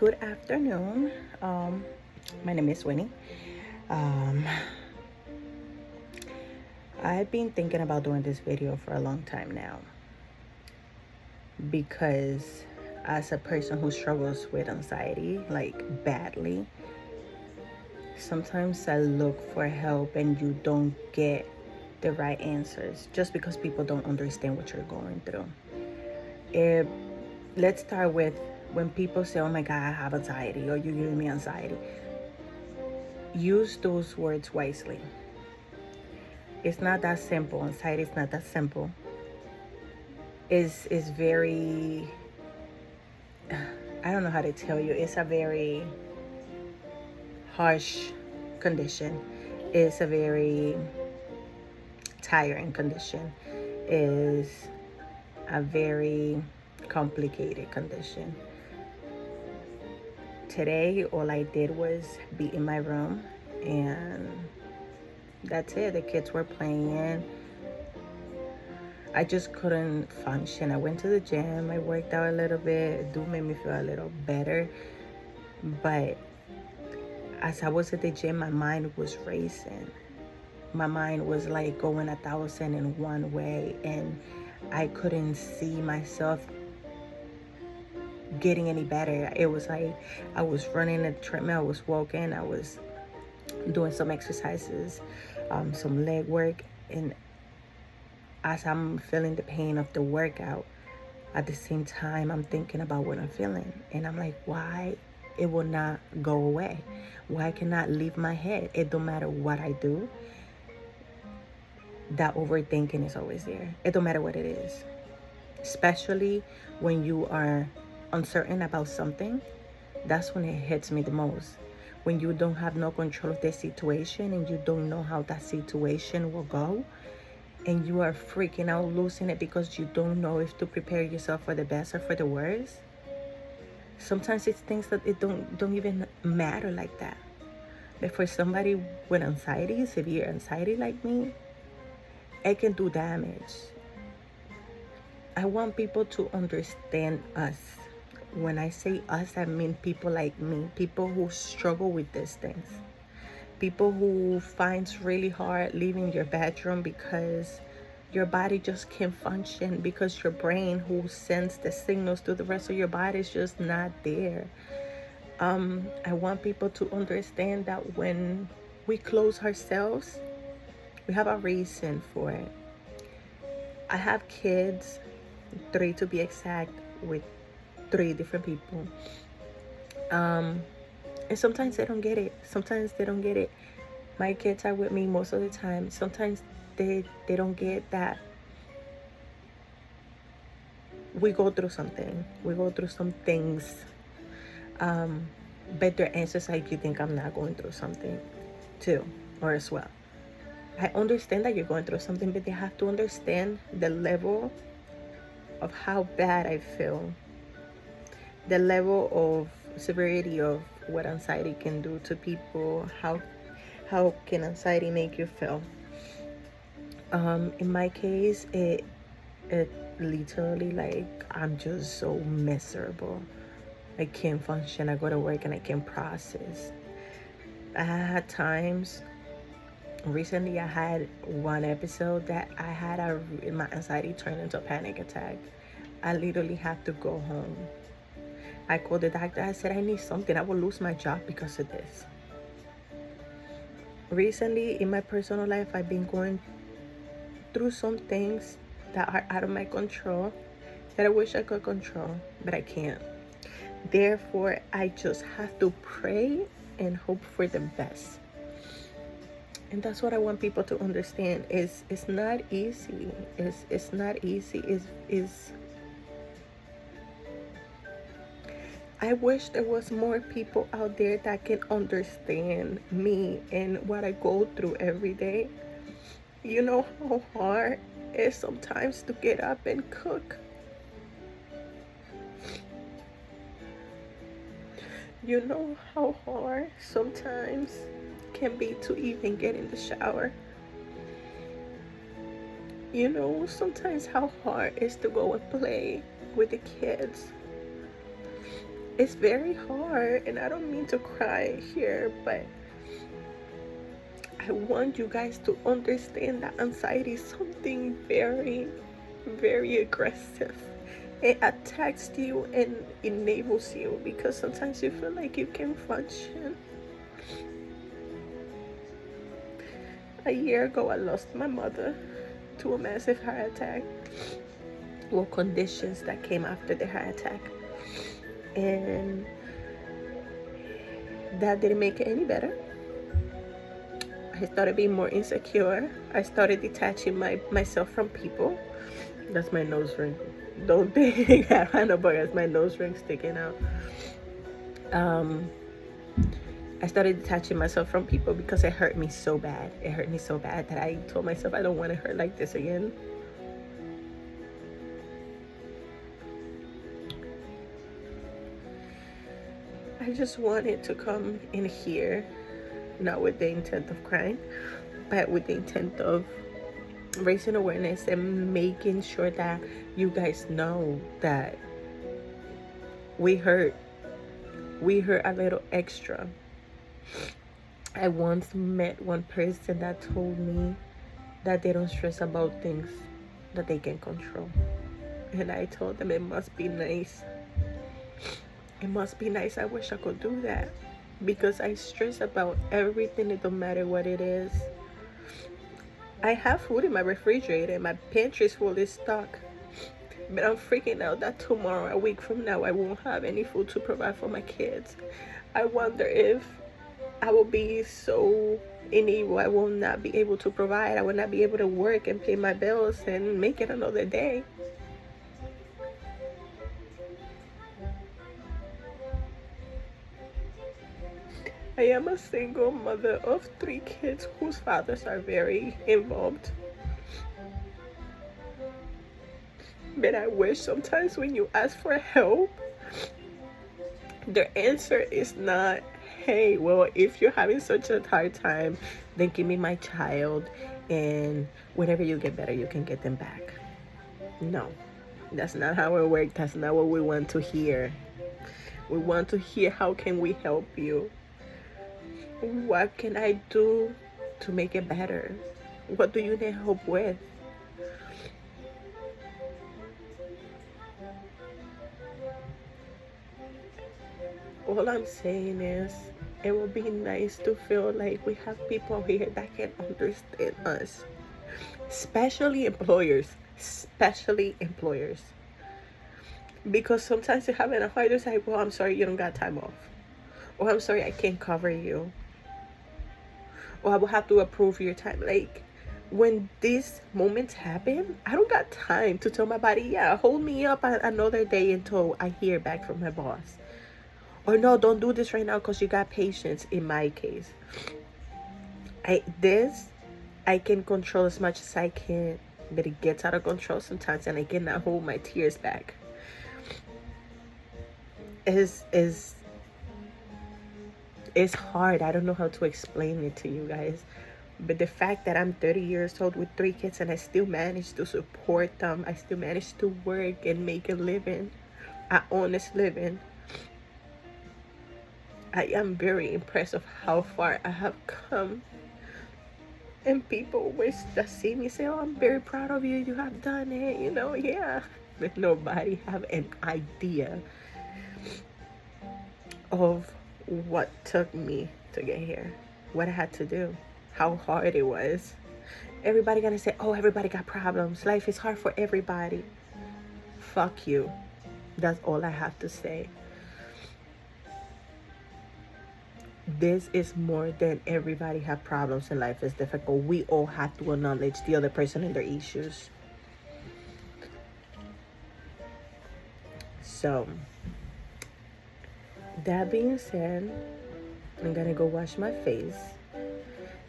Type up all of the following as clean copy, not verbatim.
Good afternoon. My name is Winnie. Um, I've been thinking about doing this video for a long time now because, as a person who struggles with anxiety, like badly, sometimes I look for help and you don't get the right answers just because people don't understand what you're going through. If, let's start with when people say, "Oh my God, I have anxiety," or "You're giving me anxiety." Use those words wisely. It's not that simple. Anxiety is not that simple. Is very, I don't know how to tell you. It's a very harsh condition. It's a very tiring condition. Is a very complicated condition. Today, all I did was be in my room, and that's it. The kids were playing. I just couldn't function. I went to the gym. I worked out a little bit. It do make me feel a little better. But as I was at the gym, my mind was racing. My mind was like going 1,001 way, and I couldn't see myself getting any better. It was like I was running a treadmill. I was walking. I was doing some exercises, some leg work, and as I'm feeling the pain of the workout, at the same time, I'm thinking about what I'm feeling. And I'm like, why it will not go away? Why I cannot leave my head? It don't matter what I do. That overthinking is always there. It don't matter what it is. Especially when you are uncertain about something, that's when it hits me the most. When you don't have no control of the situation and you don't know how that situation will go, and you are freaking out, losing it because you don't know if to prepare yourself for the best or for the worst. Sometimes it's things that it don't even matter like that. But for somebody with anxiety, severe anxiety like me, it can do damage. I want people to understand us. When I say us, I mean people like me, people who struggle with these things. People who finds really hard leaving your bedroom because your body just can't function, because your brain, who sends the signals to the rest of your body, is just not there. I want people to understand that when we close ourselves, we have a reason for it. I have kids, 3 to be exact, with 3 different people. And sometimes they don't get it. Sometimes they don't get it. My kids are with me most of the time. Sometimes they don't get that we go through something. We go through some things. But their answers like, you think I'm not going through something too, or as well. I understand that you're going through something, but they have to understand the level of how bad I feel, the level of severity of what anxiety can do to people. How can anxiety make you feel? In my case, it literally, like, I'm just so miserable. I can't function. I go to work and I can't process. I had times recently. I had one episode that my anxiety turned into a panic attack. I literally had to go home. I called the doctor. I said, I need something. I will lose my job because of this. Recently, in my personal life, I've been going through some things that are out of my control, that I wish I could control, but I can't. Therefore, I just have to pray and hope for the best. And that's what I want people to understand. It's not easy. It's not easy. Is I wish there was more people out there that can understand me and what I go through every day. You know how hard it is sometimes to get up and cook. You know how hard sometimes can be to even get in the shower. You know sometimes how hard it is to go and play with the kids. It's very hard, and I don't mean to cry here, but I want you guys to understand that anxiety is something very, very aggressive. It attacks you and enables you because sometimes you feel like you can function. A year ago, I lost my mother to a massive heart attack. Well, conditions that came after the heart attack. And that didn't make it any better. I started being more insecure. I started detaching myself from people. That's my nose ring. Don't think I ran up against my nose ring sticking out. I started detaching myself from people because it hurt me so bad. It hurt me so bad that I told myself I don't want to hurt like this again. I just wanted to come in here, not with the intent of crying, but with the intent of raising awareness and making sure that you guys know that we hurt a little extra. I once met one person that told me that they don't stress about things that they can control. And I told them it must be nice. It must be nice. I wish I could do that. Because I stress about everything, it don't matter what it is. I have food in my refrigerator and my pantry is fully stocked. But I'm freaking out that tomorrow, a week from now, I won't have any food to provide for my kids. I wonder if I will be so unable. I will not be able to provide. I will not be able to work and pay my bills and make it another day. I am a single mother of 3 kids whose fathers are very involved. But I wish sometimes when you ask for help, their answer is not, hey, well, if you're having such a hard time, then give me my child, and whenever you get better, you can get them back. No, that's not how it works. That's not what we want to hear. We want to hear, how can we help you? What can I do to make it better? What do you need help with? All I'm saying is, it would be nice to feel like we have people here that can understand us. Especially employers. Because sometimes you're having a hard time, like, well, I'm sorry you don't got time off. Or I'm sorry I can't cover you. Or I will have to approve your time. Like, when these moments happen, I don't got time to tell my body, yeah, hold me up another day until I hear back from my boss. Or no, don't do this right now because you got patience. In my case, I can control as much as I can, but it gets out of control sometimes and I cannot hold my tears back. It's hard. I don't know how to explain it to you guys. But the fact that I'm 30 years old with 3 kids and I still manage to support them, I still manage to work and make a living, an honest living, I am very impressed of how far I have come. And people always that see me say, oh, I'm very proud of you. You have done it, yeah. But nobody have an idea of what took me to get here, what I had to do, how hard it was. Everybody gonna say, oh, everybody got problems. Life is hard for everybody. Fuck you. That's all I have to say. This is more than everybody have problems and life is difficult. We all have to acknowledge the other person and their issues. So, that being said, I'm gonna go wash my face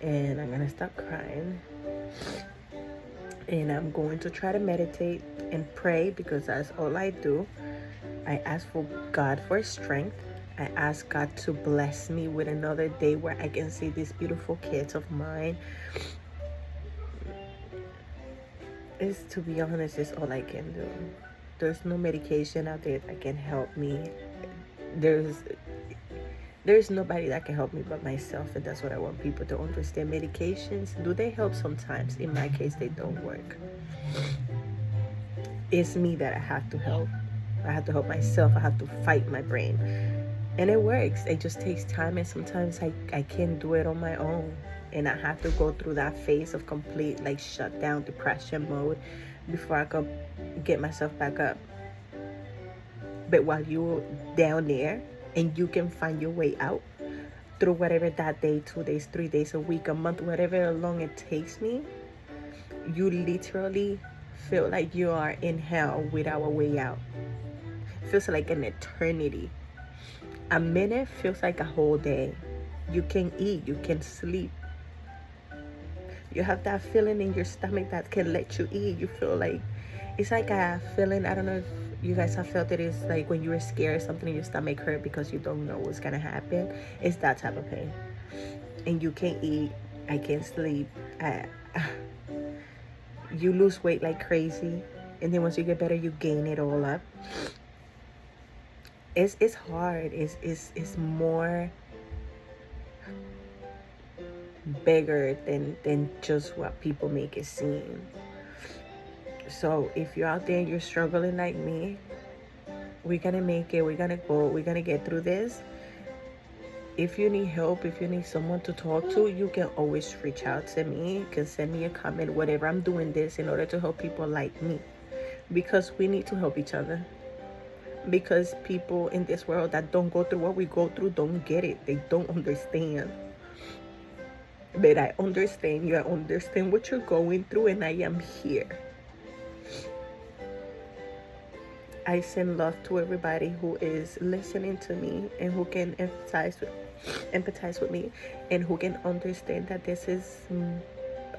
and I'm gonna stop crying. And I'm going to try to meditate and pray because that's all I do. I ask for God for strength. I ask God to bless me with another day where I can see these beautiful kids of mine. To be honest, it's all I can do. There's no medication out there that can help me. there's there's nobody that can help me but myself, and that's what I want people to understand. Medications, do they help? Sometimes. In my case, they don't work. It's me that I have to help. I have to help myself. I have to fight my brain, and it works. It just takes time, and sometimes I can't do it on my own, and I have to go through that phase of complete like shutdown depression mode before I can get myself back up. But while you're down there and you can find your way out through whatever that day, 2 days, 3 days, a week, a month, whatever long it takes me, you literally feel like you are in hell without a way out. It feels like an eternity. A minute feels like a whole day. You can eat, you can sleep. You have that feeling in your stomach that can let you eat. You feel like, it's like a feeling, I don't know if you guys have felt it, is like when you were scared, something in your stomach hurt because you don't know what's gonna happen. It's that type of pain. And you can't eat, I can't sleep. You lose weight like crazy, and then once you get better, you gain it all up. It's hard. It's more bigger than just what people make it seem. So if you're out there and you're struggling like me, we're gonna make it. We're gonna go. We're gonna get through this. If you need help, if you need someone to talk to, you can always reach out to me. You can send me a comment, whatever. I'm doing this in order to help people like me, because we need to help each other. Because people in this world that don't go through what we go through don't get it. They don't understand. But I understand you. I understand what you're going through, and I am here. I send love to everybody who is listening to me and who can empathize with me, and who can understand that this is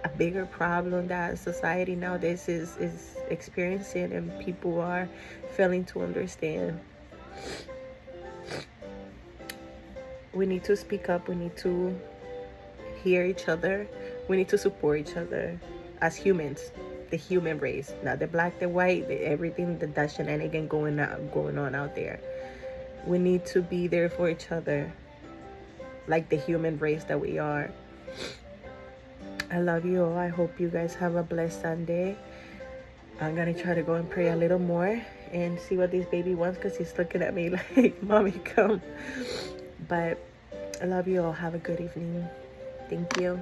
a bigger problem that society nowadays is experiencing, and people are failing to understand. We need to speak up. We need to hear each other. We need to support each other as humans. The human race, not the black, the white, everything that shenanigan going on out there. We need to be there for each other, like the human race that we are. I love you all. I hope you guys have a blessed Sunday. I'm gonna try to go and pray a little more and see what this baby wants, because he's looking at me like, mommy, come. But I love you all. Have a good evening. Thank you.